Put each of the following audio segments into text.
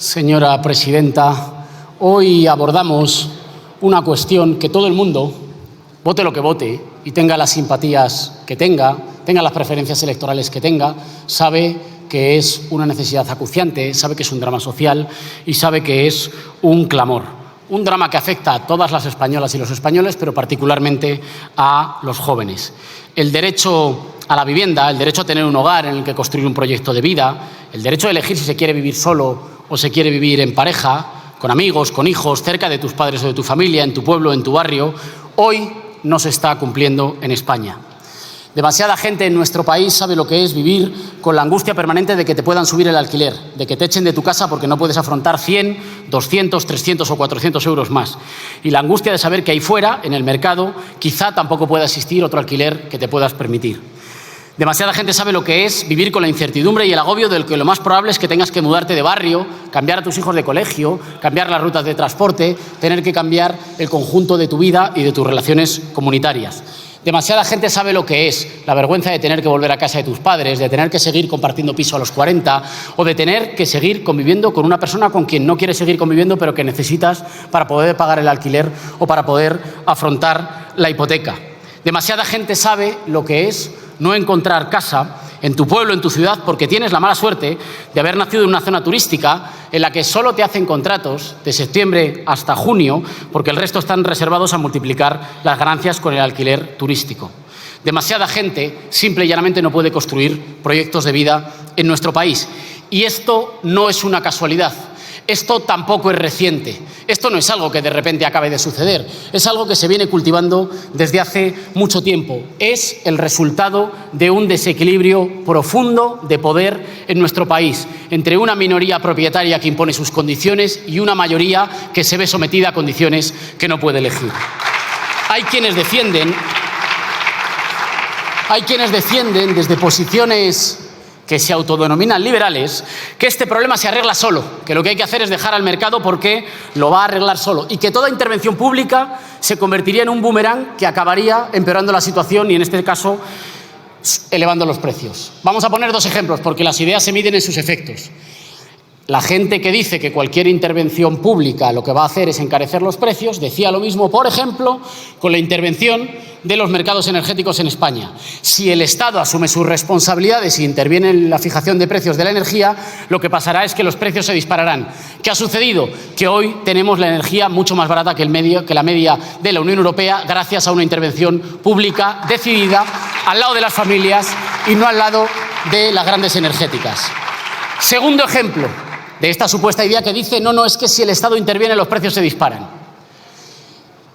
Señora presidenta, hoy abordamos una cuestión que todo el mundo, vote lo que vote y tenga las simpatías que tenga las preferencias electorales que tenga, sabe que es una necesidad acuciante, sabe que es un drama social y sabe que es un clamor. Un drama que afecta a todas las españolas y los españoles, pero particularmente a los jóvenes. El derecho a la vivienda, el derecho a tener un hogar en el que construir un proyecto de vida, el derecho a elegir si se quiere vivir solo o se quiere vivir en pareja, con amigos, con hijos, cerca de tus padres o de tu familia, en tu pueblo, en tu barrio, hoy no se está cumpliendo en España. Demasiada gente en nuestro país sabe lo que es vivir con la angustia permanente de que te puedan subir el alquiler, de que te echen de tu casa porque no puedes afrontar 100, 200, 300 o 400 euros más. Y la angustia de saber que ahí fuera, en el mercado, quizá tampoco pueda existir otro alquiler que te puedas permitir. Demasiada gente sabe lo que es vivir con la incertidumbre y el agobio del que lo más probable es que tengas que mudarte de barrio, cambiar a tus hijos de colegio, cambiar las rutas de transporte, tener que cambiar el conjunto de tu vida y de tus relaciones comunitarias. Demasiada gente sabe lo que es la vergüenza de tener que volver a casa de tus padres, de tener que seguir compartiendo piso a los 40 o de tener que seguir conviviendo con una persona con quien no quieres seguir conviviendo pero que necesitas para poder pagar el alquiler o para poder afrontar la hipoteca. Demasiada gente sabe lo que es no encontrar casa en tu pueblo, en tu ciudad, porque tienes la mala suerte de haber nacido en una zona turística en la que solo te hacen contratos de septiembre hasta junio, porque el resto están reservados a multiplicar las ganancias con el alquiler turístico. Demasiada gente simple y llanamente no puede construir proyectos de vida en nuestro país. Y esto no es una casualidad. Esto tampoco es reciente. Esto no es algo que de repente acabe de suceder. Es algo que se viene cultivando desde hace mucho tiempo. Es el resultado de un desequilibrio profundo de poder en nuestro país, entre una minoría propietaria que impone sus condiciones y una mayoría que se ve sometida a condiciones que no puede elegir. Hay quienes defienden desde posiciones que se autodenominan liberales, que este problema se arregla solo, que lo que hay que hacer es dejar al mercado porque lo va a arreglar solo y que toda intervención pública se convertiría en un boomerang que acabaría empeorando la situación y, en este caso, elevando los precios. Vamos a poner dos ejemplos porque las ideas se miden en sus efectos. La gente que dice que cualquier intervención pública lo que va a hacer es encarecer los precios, decía lo mismo, por ejemplo, con la intervención de los mercados energéticos en España. Si el Estado asume sus responsabilidades y interviene en la fijación de precios de la energía, lo que pasará es que los precios se dispararán. ¿Qué ha sucedido? Que hoy tenemos la energía mucho más barata que la media de la Unión Europea gracias a una intervención pública decidida al lado de las familias y no al lado de las grandes energéticas. Segundo ejemplo de esta supuesta idea que dice no, es que si el Estado interviene los precios se disparan.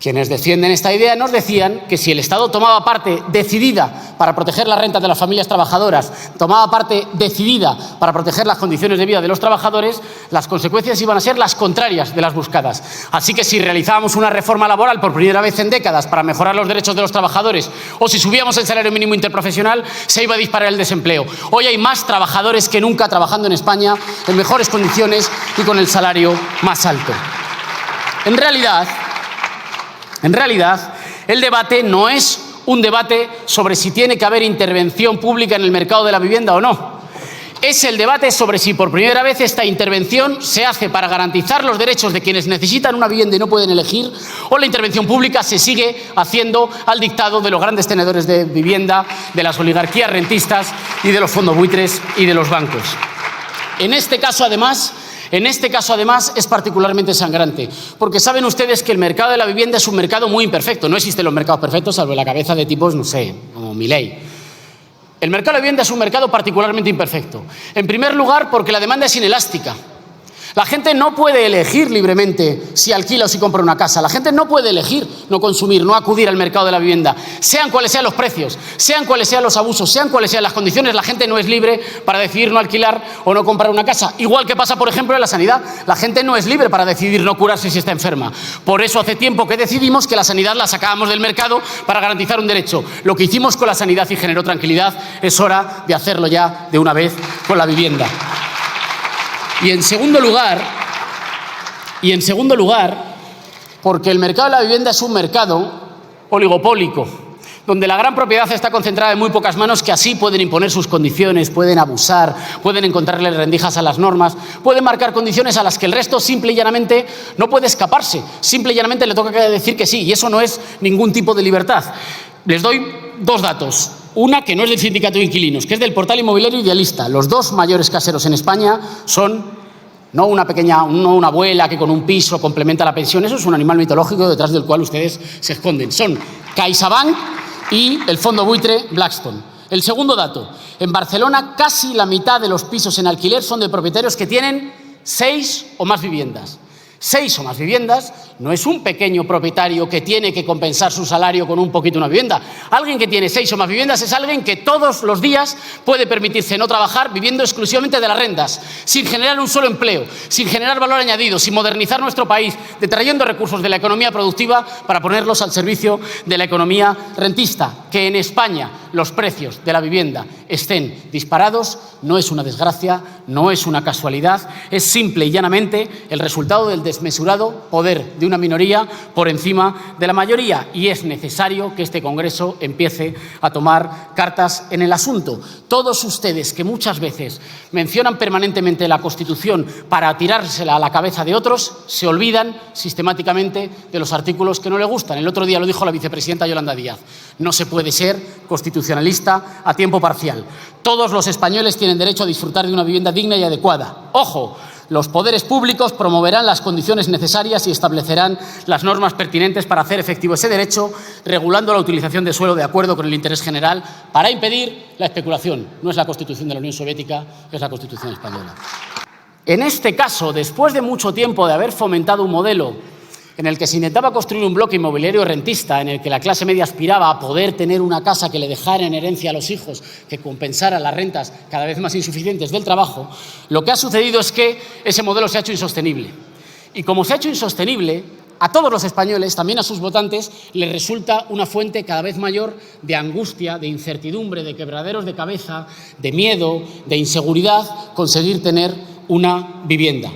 Quienes defienden esta idea nos decían que si el Estado tomaba parte decidida para proteger las rentas de las familias trabajadoras, tomaba parte decidida para proteger las condiciones de vida de los trabajadores, las consecuencias iban a ser las contrarias de las buscadas. Así que si realizábamos una reforma laboral por primera vez en décadas para mejorar los derechos de los trabajadores o si subíamos el salario mínimo interprofesional, se iba a disparar el desempleo. Hoy hay más trabajadores que nunca trabajando en España en mejores condiciones y con el salario más alto. En realidad, el debate no es un debate sobre si tiene que haber intervención pública en el mercado de la vivienda o no. Es el debate sobre si por primera vez esta intervención se hace para garantizar los derechos de quienes necesitan una vivienda y no pueden elegir, o la intervención pública se sigue haciendo al dictado de los grandes tenedores de vivienda, de las oligarquías rentistas y de los fondos buitres y de los bancos. En este caso, además, es particularmente sangrante, porque saben ustedes que el mercado de la vivienda es un mercado muy imperfecto. No existen los mercados perfectos, salvo en la cabeza de tipos, no sé, como Milei. El mercado de la vivienda es un mercado particularmente imperfecto. En primer lugar, porque la demanda es inelástica. La gente no puede elegir libremente si alquila o si compra una casa. La gente no puede elegir no consumir, no acudir al mercado de la vivienda. Sean cuales sean los precios, sean cuales sean los abusos, sean cuales sean las condiciones, la gente no es libre para decidir no alquilar o no comprar una casa. Igual que pasa, por ejemplo, en la sanidad. La gente no es libre para decidir no curarse si está enferma. Por eso hace tiempo que decidimos que la sanidad la sacábamos del mercado para garantizar un derecho. Lo que hicimos con la sanidad y generó tranquilidad, es hora de hacerlo ya de una vez con la vivienda. Y en segundo lugar, porque el mercado de la vivienda es un mercado oligopólico, donde la gran propiedad está concentrada en muy pocas manos que así pueden imponer sus condiciones, pueden abusar, pueden encontrarle rendijas a las normas, pueden marcar condiciones a las que el resto simple y llanamente no puede escaparse, simple y llanamente le toca decir que sí, y eso no es ningún tipo de libertad. Les doy dos datos. Una que no es del Sindicato de Inquilinos, que es del portal inmobiliario Idealista. Los dos mayores caseros en España son no una abuela que con un piso complementa la pensión, eso es un animal mitológico detrás del cual ustedes se esconden. Son CaixaBank y el fondo buitre Blackstone. El segundo dato, en Barcelona casi la mitad de los pisos en alquiler son de propietarios que tienen 6 o más viviendas. 6 o más viviendas no es un pequeño propietario que tiene que compensar su salario con un poquito una vivienda. Alguien que tiene 6 o más viviendas es alguien que todos los días puede permitirse no trabajar viviendo exclusivamente de las rentas, sin generar un solo empleo, sin generar valor añadido, sin modernizar nuestro país, detrayendo recursos de la economía productiva para ponerlos al servicio de la economía rentista. Que en España los precios de la vivienda estén disparados no es una desgracia, no es una casualidad, es simple y llanamente el resultado del desmesurado poder de una minoría por encima de la mayoría, y es necesario que este Congreso empiece a tomar cartas en el asunto. Todos ustedes que muchas veces mencionan permanentemente la Constitución para tirársela a la cabeza de otros, se olvidan sistemáticamente de los artículos que no le gustan. El otro día lo dijo la vicepresidenta Yolanda Díaz: no se puede ser constitucionalista a tiempo parcial. Todos los españoles tienen derecho a disfrutar de una vivienda digna y adecuada. ¡Ojo! Los poderes públicos promoverán las condiciones necesarias y establecerán las normas pertinentes para hacer efectivo ese derecho, regulando la utilización de suelo de acuerdo con el interés general para impedir la especulación. No es la Constitución de la Unión Soviética, es la Constitución española. En este caso, después de mucho tiempo de haber fomentado un modelo en el que se intentaba construir un bloque inmobiliario rentista, en el que la clase media aspiraba a poder tener una casa que le dejara en herencia a los hijos, que compensara las rentas cada vez más insuficientes del trabajo, lo que ha sucedido es que ese modelo se ha hecho insostenible. Y como se ha hecho insostenible, a todos los españoles, también a sus votantes, les resulta una fuente cada vez mayor de angustia, de incertidumbre, de quebraderos de cabeza, de miedo, de inseguridad, conseguir tener una vivienda.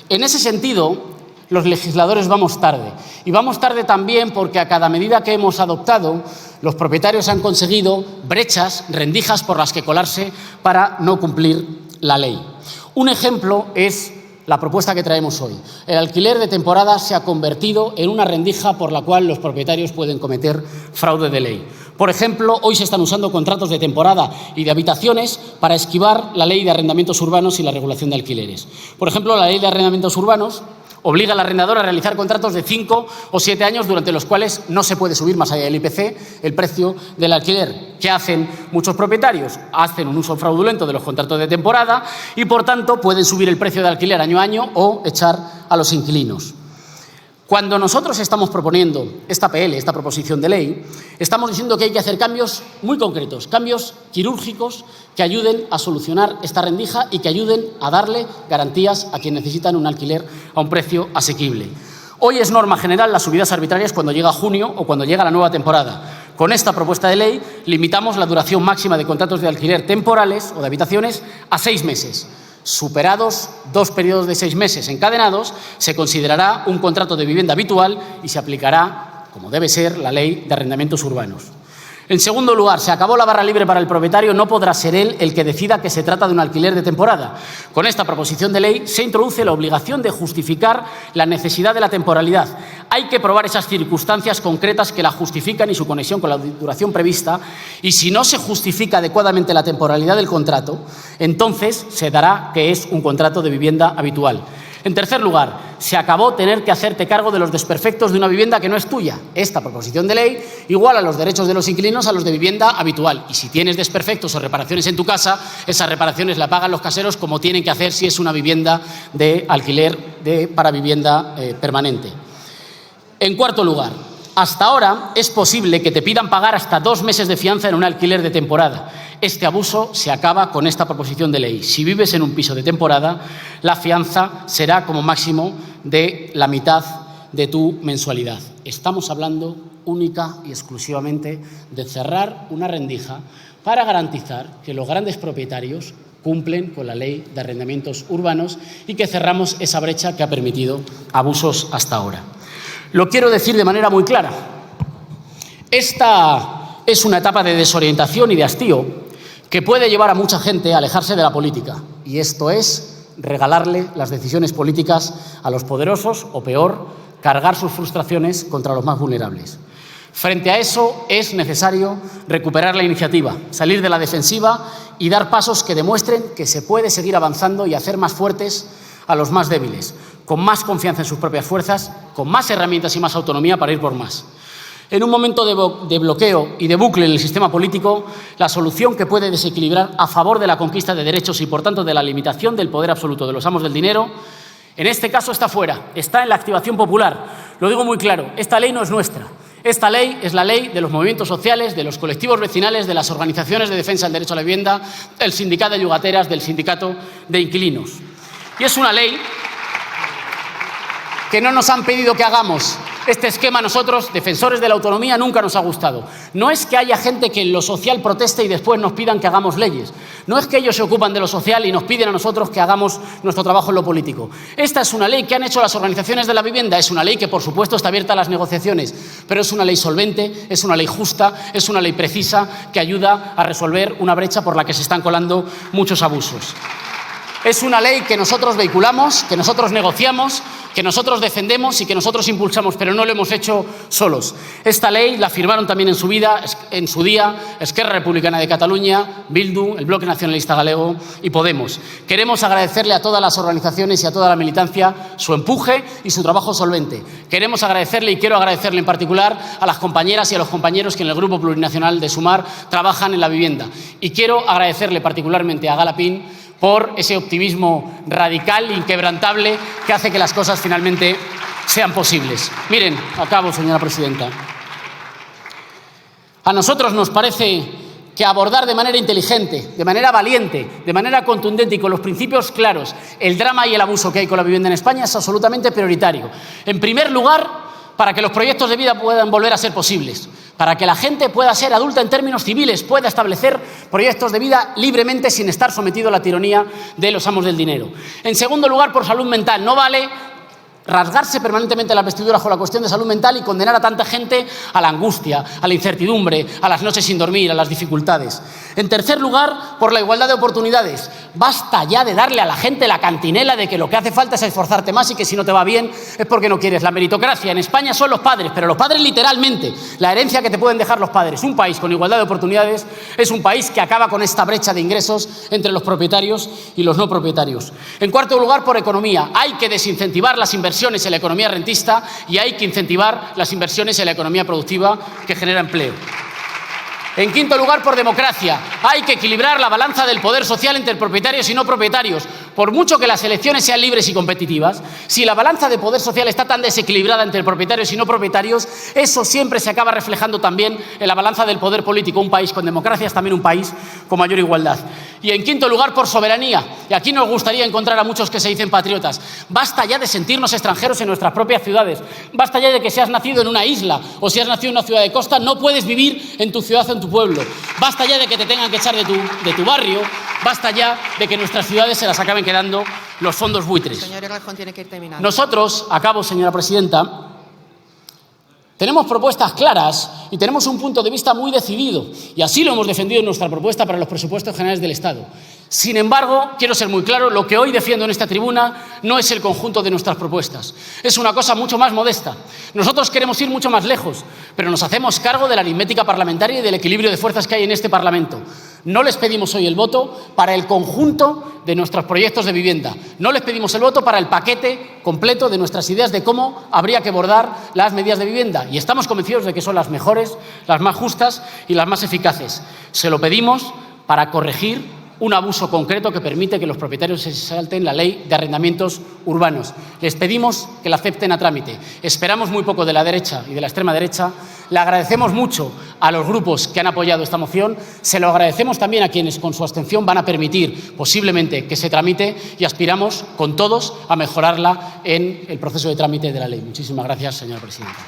En ese sentido, los legisladores vamos tarde. Y vamos tarde también porque a cada medida que hemos adoptado, los propietarios han conseguido brechas, rendijas por las que colarse para no cumplir la ley. Un ejemplo es la propuesta que traemos hoy. El alquiler de temporada se ha convertido en una rendija por la cual los propietarios pueden cometer fraude de ley. Por ejemplo, hoy se están usando contratos de temporada y de habitaciones para esquivar la ley de arrendamientos urbanos y la regulación de alquileres. Por ejemplo, la ley de arrendamientos urbanos obliga al arrendador a realizar contratos de 5 o 7 años durante los cuales no se puede subir más allá del IPC el precio del alquiler. ¿Qué hacen muchos propietarios? Hacen un uso fraudulento de los contratos de temporada y, por tanto, pueden subir el precio de alquiler año a año o echar a los inquilinos. Cuando nosotros estamos proponiendo esta PL, esta proposición de ley, estamos diciendo que hay que hacer cambios muy concretos, cambios quirúrgicos que ayuden a solucionar esta rendija y que ayuden a darle garantías a quienes necesitan un alquiler a un precio asequible. Hoy es norma general las subidas arbitrarias cuando llega junio o cuando llega la nueva temporada. Con esta propuesta de ley limitamos la duración máxima de contratos de alquiler temporales o de habitaciones a 6 meses. Superados 2 periodos de 6 meses encadenados, se considerará un contrato de vivienda habitual y se aplicará, como debe ser, la ley de arrendamientos urbanos. En segundo lugar, se acabó la barra libre para el propietario, no podrá ser él el que decida que se trata de un alquiler de temporada. Con esta proposición de ley se introduce la obligación de justificar la necesidad de la temporalidad. Hay que probar esas circunstancias concretas que la justifican y su conexión con la duración prevista, y si no se justifica adecuadamente la temporalidad del contrato, entonces se dará que es un contrato de vivienda habitual. En tercer lugar, se acabó tener que hacerte cargo de los desperfectos de una vivienda que no es tuya. Esta proposición de ley iguala los derechos de los inquilinos a los de vivienda habitual. Y si tienes desperfectos o reparaciones en tu casa, esas reparaciones las pagan los caseros como tienen que hacer si es una vivienda de alquiler para vivienda permanente. En cuarto lugar, hasta ahora es posible que te pidan pagar hasta 2 meses de fianza en un alquiler de temporada. Este abuso se acaba con esta proposición de ley. Si vives en un piso de temporada, la fianza será como máximo de la mitad de tu mensualidad. Estamos hablando única y exclusivamente de cerrar una rendija para garantizar que los grandes propietarios cumplen con la ley de arrendamientos urbanos y que cerramos esa brecha que ha permitido abusos hasta ahora. Lo quiero decir de manera muy clara. Esta es una etapa de desorientación y de hastío que puede llevar a mucha gente a alejarse de la política. Y esto es regalarle las decisiones políticas a los poderosos o, peor, cargar sus frustraciones contra los más vulnerables. Frente a eso es necesario recuperar la iniciativa, salir de la defensiva y dar pasos que demuestren que se puede seguir avanzando y hacer más fuertes a los más débiles, con más confianza en sus propias fuerzas, con más herramientas y más autonomía para ir por más. En un momento de bloqueo y de bucle en el sistema político, la solución que puede desequilibrar a favor de la conquista de derechos y, por tanto, de la limitación del poder absoluto de los amos del dinero, en este caso está fuera, está en la activación popular. Lo digo muy claro, esta ley no es nuestra. Esta ley es la ley de los movimientos sociales, de los colectivos vecinales, de las organizaciones de defensa del derecho a la vivienda, del sindicato de yugateras, del sindicato de inquilinos. Y es una ley que no nos han pedido que hagamos. Este esquema a nosotros, defensores de la autonomía, nunca nos ha gustado. No es que haya gente que en lo social proteste y después nos pidan que hagamos leyes. No es que ellos se ocupan de lo social y nos piden a nosotros que hagamos nuestro trabajo en lo político. Esta es una ley que han hecho las organizaciones de la vivienda. Es una ley que, por supuesto, está abierta a las negociaciones, pero es una ley solvente, es una ley justa, es una ley precisa que ayuda a resolver una brecha por la que se están colando muchos abusos. Es una ley que nosotros vehiculamos, que nosotros negociamos, que nosotros defendemos y que nosotros impulsamos, pero no lo hemos hecho solos. Esta ley la firmaron también en su día Esquerra Republicana de Cataluña, Bildu, el Bloque Nacionalista Galego y Podemos. Queremos agradecerle a todas las organizaciones y a toda la militancia su empuje y su trabajo solvente. Queremos agradecerle, y quiero agradecerle en particular, a las compañeras y a los compañeros que en el Grupo Plurinacional de Sumar trabajan en la vivienda. Y quiero agradecerle particularmente a Galapín por ese optimismo radical, inquebrantable, que hace que las cosas finalmente sean posibles. Miren, acabo, señora presidenta. A nosotros nos parece que abordar de manera inteligente, de manera valiente, de manera contundente y con los principios claros el drama y el abuso que hay con la vivienda en España es absolutamente prioritario. En primer lugar, para que los proyectos de vida puedan volver a ser posibles, para que la gente pueda ser adulta en términos civiles, pueda establecer proyectos de vida libremente sin estar sometido a la tiranía de los amos del dinero. En segundo lugar, por salud mental. No vale rasgarse permanentemente las vestiduras con la cuestión de salud mental y condenar a tanta gente a la angustia, a la incertidumbre, a las noches sin dormir, a las dificultades. En tercer lugar, por la igualdad de oportunidades. Basta ya de darle a la gente la cantinela de que lo que hace falta es esforzarte más y que si no te va bien es porque no quieres. La meritocracia en España son los padres, pero los padres literalmente, la herencia que te pueden dejar los padres. Un país con igualdad de oportunidades es un país que acaba con esta brecha de ingresos entre los propietarios y los no propietarios. En cuarto lugar, por economía. Hay que desincentivar las inversiones en la economía rentista y hay que incentivar las inversiones en la economía productiva que genera empleo. En quinto lugar, por democracia. Hay que equilibrar la balanza del poder social entre propietarios y no propietarios. Por mucho que las elecciones sean libres y competitivas, si la balanza de poder social está tan desequilibrada entre propietarios y no propietarios, eso siempre se acaba reflejando también en la balanza del poder político. Un país con democracia es también un país con mayor igualdad. Y en quinto lugar, por soberanía. Y aquí nos gustaría encontrar a muchos que se dicen patriotas. Basta ya de sentirnos extranjeros en nuestras propias ciudades. Basta ya de que si has nacido en una isla o si has nacido en una ciudad de costa, no puedes vivir en tu ciudad o en tu pueblo. Basta ya de que te tengan que echar de tu barrio. Basta ya de que nuestras ciudades se las acaben quedando los fondos buitres. Señor Errejón, tiene que ir terminando. Nosotros, acabo, señora presidenta, tenemos propuestas claras y tenemos un punto de vista muy decidido. Y así lo hemos defendido en nuestra propuesta para los presupuestos generales del Estado. Sin embargo, quiero ser muy claro, lo que hoy defiendo en esta tribuna no es el conjunto de nuestras propuestas. Es una cosa mucho más modesta. Nosotros queremos ir mucho más lejos, pero nos hacemos cargo de la aritmética parlamentaria y del equilibrio de fuerzas que hay en este Parlamento. No les pedimos hoy el voto para el conjunto de nuestros proyectos de vivienda. No les pedimos el voto para el paquete completo de nuestras ideas de cómo habría que abordar las medidas de vivienda. Y estamos convencidos de que son las mejores, las más justas y las más eficaces. Se lo pedimos para corregir un abuso concreto que permite que los propietarios se salten la ley de arrendamientos urbanos. Les pedimos que la acepten a trámite. Esperamos muy poco de la derecha y de la extrema derecha. Le agradecemos mucho a los grupos que han apoyado esta moción. Se lo agradecemos también a quienes con su abstención van a permitir posiblemente que se tramite y aspiramos con todos a mejorarla en el proceso de trámite de la ley. Muchísimas gracias, señora presidenta.